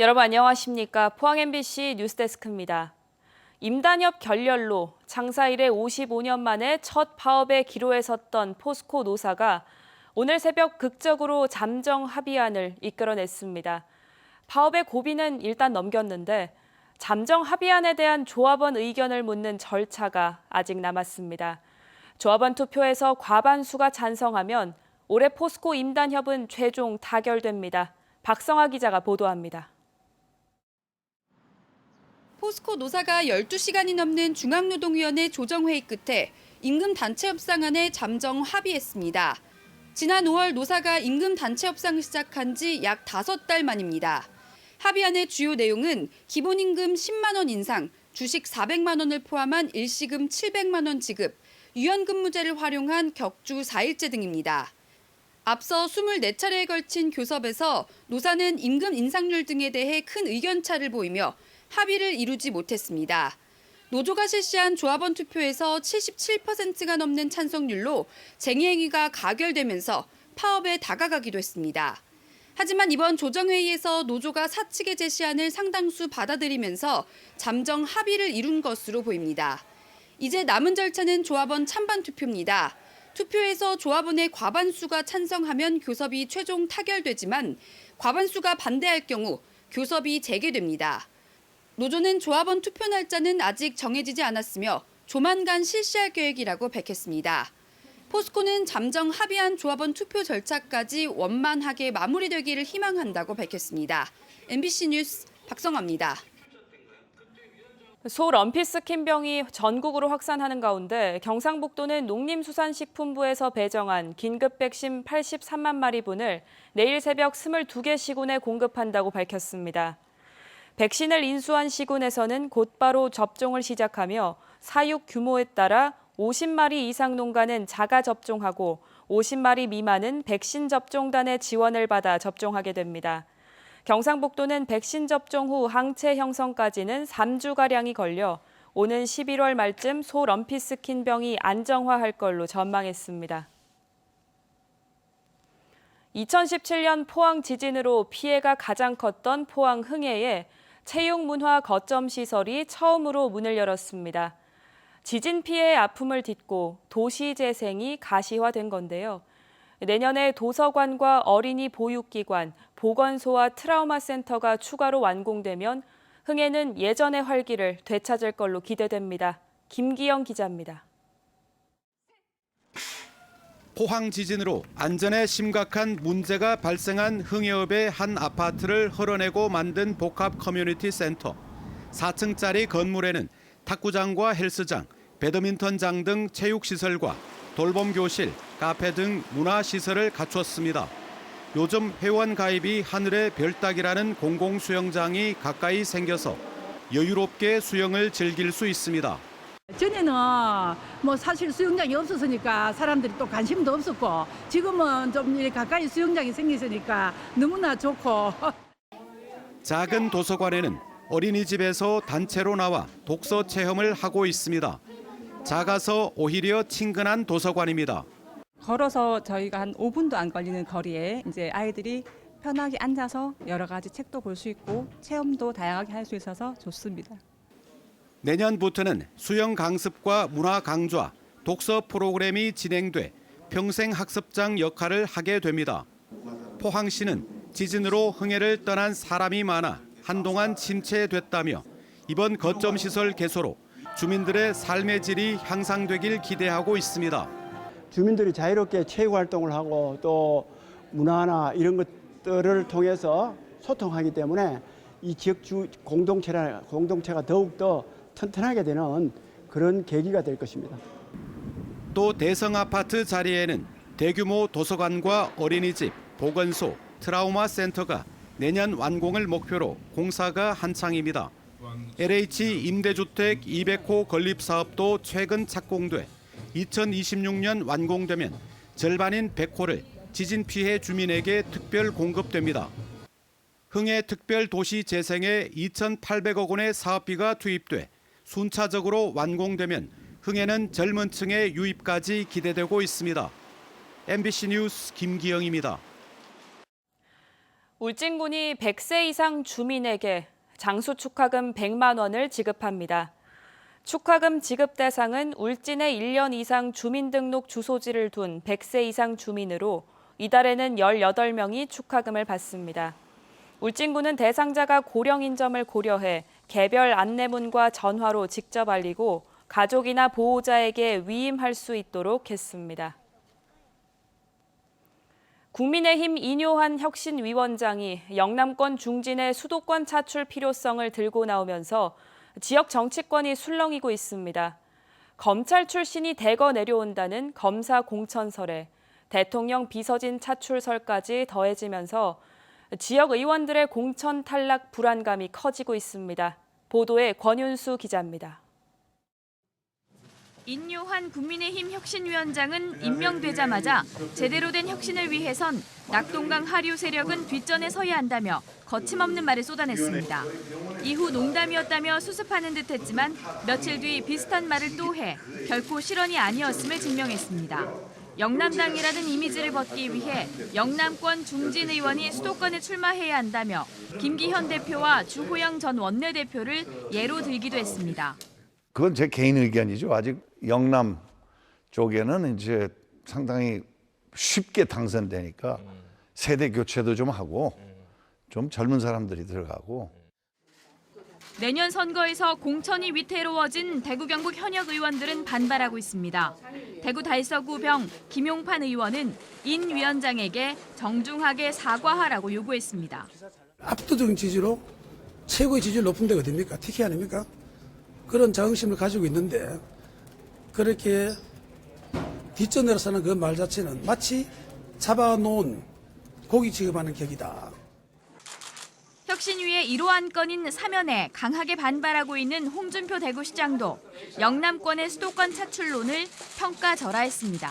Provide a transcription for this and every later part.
여러분 안녕하십니까? 포항 MBC 뉴스데스크입니다. 임단협 결렬로 장사 이래 55년 만에 첫 파업에 기로에 섰던 포스코 노사가 오늘 새벽 극적으로 잠정 합의안을 이끌어냈습니다. 파업의 고비는 일단 넘겼는데 잠정 합의안에 대한 조합원 의견을 묻는 절차가 아직 남았습니다. 조합원 투표에서 과반수가 찬성하면 올해 포스코 임단협은 최종 타결됩니다. 박성아 기자가 보도합니다. 포스코 노사가 12시간이 넘는 중앙노동위원회 조정회의 끝에 임금 단체 협상안에 잠정 합의했습니다. 지난 5월 노사가 임금 단체 협상을 시작한 지 약 5달 만입니다. 합의안의 주요 내용은 기본임금 10만 원 인상, 주식 400만 원을 포함한 일시금 700만 원 지급, 유연근무제를 활용한 격주 4일제 등입니다. 앞서 24차례에 걸친 교섭에서 노사는 임금 인상률 등에 대해 큰 의견차를 보이며 합의를 이루지 못했습니다. 노조가 실시한 조합원 투표에서 77%가 넘는 찬성률로 쟁의행위가 가결되면서 파업에 다가가기도 했습니다. 하지만 이번 조정회의에서 노조가 사측의 제시안을 상당수 받아들이면서 잠정 합의를 이룬 것으로 보입니다. 이제 남은 절차는 조합원 찬반 투표입니다. 투표에서 조합원의 과반수가 찬성하면 교섭이 최종 타결되지만 과반수가 반대할 경우 교섭이 재개됩니다. 노조는 조합원 투표 날짜는 아직 정해지지 않았으며 조만간 실시할 계획이라고 밝혔습니다. 포스코는 잠정 합의안 조합원 투표 절차까지 원만하게 마무리되기를 희망한다고 밝혔습니다. MBC 뉴스 박성아입니다. 소 럼피스킨병이 전국으로 확산하는 가운데 경상북도는 농림수산식품부에서 배정한 긴급 백신 83만 마리분을 내일 새벽 22개 시군에 공급한다고 밝혔습니다. 백신을 인수한 시군에서는 곧바로 접종을 시작하며 사육 규모에 따라 50마리 이상 농가는 자가 접종하고 50마리 미만은 백신 접종단의 지원을 받아 접종하게 됩니다. 경상북도는 백신 접종 후 항체 형성까지는 3주가량이 걸려 오는 11월 말쯤 소 럼피스킨병이 안정화할 걸로 전망했습니다. 2017년 포항 지진으로 피해가 가장 컸던 포항 흥해에 체육문화 거점 시설이 처음으로 문을 열었습니다. 지진 피해의 아픔을 딛고 도시 재생이 가시화된 건데요. 내년에 도서관과 어린이 보육기관, 보건소와 트라우마 센터가 추가로 완공되면 흥해는 예전의 활기를 되찾을 걸로 기대됩니다. 김기영 기자입니다. 포항 지진으로 안전에 심각한 문제가 발생한 흥해읍의 한 아파트를 헐어내고 만든 복합 커뮤니티 센터. 4층짜리 건물에는 탁구장과 헬스장, 배드민턴장 등 체육시설과 돌봄교실, 카페 등 문화시설을 갖췄습니다. 요즘 회원 가입이 하늘의 별 따기라는 공공수영장이 가까이 생겨서 여유롭게 수영을 즐길 수 있습니다. 전에는 뭐 사실 수영장이 없었으니까 사람들이 또 관심도 없었고 지금은 좀 이렇게 가까이 수영장이 생겼으니까 너무나 좋고. 작은 도서관에는 어린이집에서 단체로 나와 독서 체험을 하고 있습니다. 작아서 오히려 친근한 도서관입니다. 걸어서 저희가 한 5분도 안 걸리는 거리에 이제 아이들이 편하게 앉아서 여러 가지 책도 볼 수 있고 체험도 다양하게 할 수 있어서 좋습니다. 내년부터는 수영 강습과 문화 강좌, 독서 프로그램이 진행돼 평생학습장 역할을 하게 됩니다. 포항시는 지진으로 흥해를 떠난 사람이 많아 한동안 침체됐다며 이번 거점 시설 개소로 주민들의 삶의 질이 향상되길 기대하고 있습니다. 주민들이 자유롭게 체육 활동을 하고 또 문화나 이런 것들을 통해서 소통하기 때문에 이 지역 공동체가 더욱더 튼튼하게 되는 그런 계기가 될 것입니다. 또 대성 아파트 자리에는 대규모 도서관과 어린이집, 보건소, 트라우마 센터가 내년 완공을 목표로 공사가 한창입니다. LH 임대주택 200호 건립 사업도 최근 착공돼 2026년 완공되면 절반인 100호를 지진 피해 주민에게 특별 공급됩니다. 흥해 특별도시 재생에 2,800억 원의 사업비가 투입돼 순차적으로 완공되면 흥해는 젊은 층의 유입까지 기대되고 있습니다. MBC 뉴스 김기영입니다. 울진군이 100세 이상 주민에게 장수축하금 100만 원을 지급합니다. 축하금 지급 대상은 울진에 1년 이상 주민등록 주소지를 둔 100세 이상 주민으로 이달에는 18명이 축하금을 받습니다. 울진군은 대상자가 고령인 점을 고려해 개별 안내문과 전화로 직접 알리고 가족이나 보호자에게 위임할 수 있도록 했습니다. 국민의힘 인효한 혁신위원장이 영남권 중진의 수도권 차출 필요성을 들고 나오면서 지역 정치권이 술렁이고 있습니다. 검찰 출신이 대거 내려온다는 검사 공천설에 대통령 비서진 차출설까지 더해지면서 지역 의원들의 공천 탈락 불안감이 커지고 있습니다. 보도에 권윤수 기자입니다. 인효한 국민의힘 혁신위원장은 임명되자마자 제대로 된 혁신을 위해선 낙동강 하류 세력은 뒷전에 서야 한다며 거침없는 말을 쏟아냈습니다. 이후 농담이었다며 수습하는 듯했지만 며칠 뒤 비슷한 말을 또 해 결코 실언이 아니었음을 증명했습니다. 영남당이라는 이미지를 벗기 위해 영남권 중진 의원이 수도권에 출마해야 한다며 김기현 대표와 주호영 전 원내대표를 예로 들기도 했습니다. 그건 제 개인 의견이죠. 아직 영남 쪽에는 이제 상당히 쉽게 당선되니까 세대 교체도 좀 하고 좀 젊은 사람들이 들어가고. 내년 선거에서 공천이 위태로워진 대구 경북 현역 의원들은 반발하고 있습니다. 대구 달서구병 김용판 의원은 인 위원장에게 정중하게 사과하라고 요구했습니다. 압도적인 지지로 최고의 지지를 높은 데가 어딥니까? TK 아닙니까? 그런 자긍심을 가지고 있는데 그렇게 뒷전에서는 그 말 자체는 마치 잡아놓은 고기 취급하는 격이다. 혁신위의 1호 안건인 사면에 강하게 반발하고 있는 홍준표 대구시장도 영남권의 수도권 차출론을 평가절하했습니다.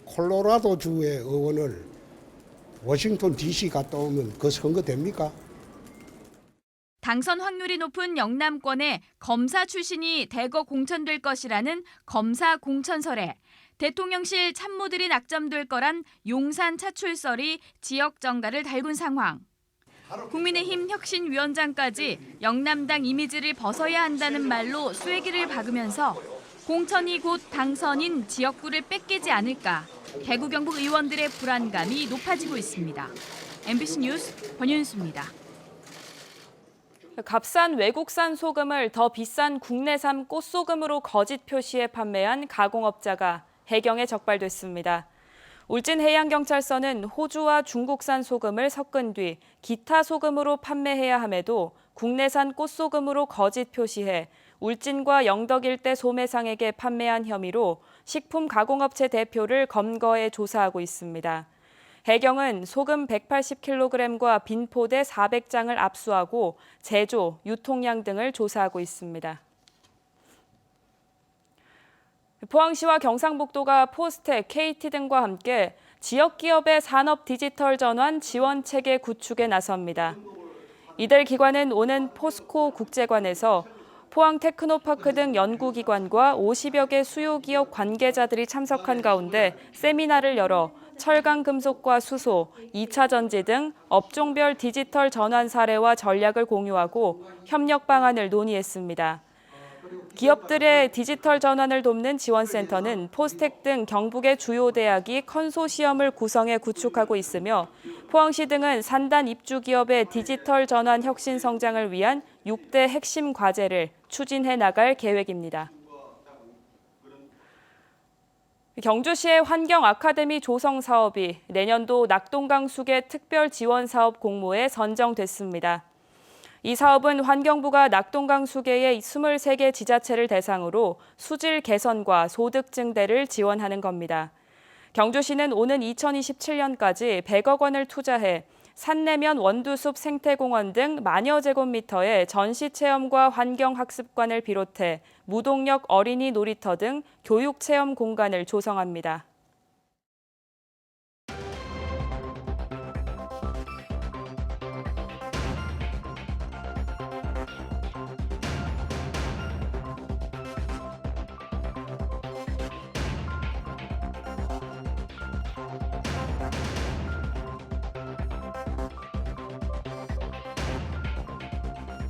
콜로라도주의 의원을 워싱턴 DC 갔다 오면 그 선거 됩니까? 당선 확률이 높은 영남권에 검사 출신이 대거 공천될 것이라는 검사 공천설에 대통령실 참모들이 낙점될 거란 용산 차출설이 지역 정가를 달군 상황. 국민의힘 혁신위원장까지 영남당 이미지를 벗어야 한다는 말로 쐐기를 박으면서 공천이 곧 당선인 지역구를 뺏기지 않을까 대구 경북 의원들의 불안감이 높아지고 있습니다. MBC 뉴스 권윤수입니다. 값싼 외국산 소금을 더 비싼 국내산 꽃소금으로 거짓 표시해 판매한 가공업자가 해경에 적발됐습니다. 울진해양경찰서는 호주와 중국산 소금을 섞은 뒤 기타 소금으로 판매해야 함에도 국내산 꽃소금으로 거짓 표시해 울진과 영덕 일대 소매상에게 판매한 혐의로 식품가공업체 대표를 검거해 조사하고 있습니다. 해경은 소금 180kg과 빈포대 400장을 압수하고 제조, 유통량 등을 조사하고 있습니다. 포항시와 경상북도가 포스텍, KT 등과 함께 지역 기업의 산업 디지털 전환 지원 체계 구축에 나섭니다. 이들 기관은 오는 포스코 국제관에서 포항 테크노파크 등 연구기관과 50여 개 수요기업 관계자들이 참석한 가운데 세미나를 열어 철강 금속과 수소, 2차 전지 등 업종별 디지털 전환 사례와 전략을 공유하고 협력 방안을 논의했습니다. 기업들의 디지털 전환을 돕는 지원센터는 포스텍 등 경북의 주요 대학이 컨소시엄을 구성해 구축하고 있으며 포항시 등은 산단 입주 기업의 디지털 전환 혁신 성장을 위한 6대 핵심 과제를 추진해 나갈 계획입니다. 경주시의 환경 아카데미 조성 사업이 내년도 낙동강 수계 특별 지원 사업 공모에 선정됐습니다. 이 사업은 환경부가 낙동강 수계의 23개 지자체를 대상으로 수질 개선과 소득 증대를 지원하는 겁니다. 경주시는 오는 2027년까지 100억 원을 투자해 산내면 원두숲 생태공원 등 만여 제곱미터의 전시체험과 환경학습관을 비롯해 무동력 어린이 놀이터 등 교육체험 공간을 조성합니다.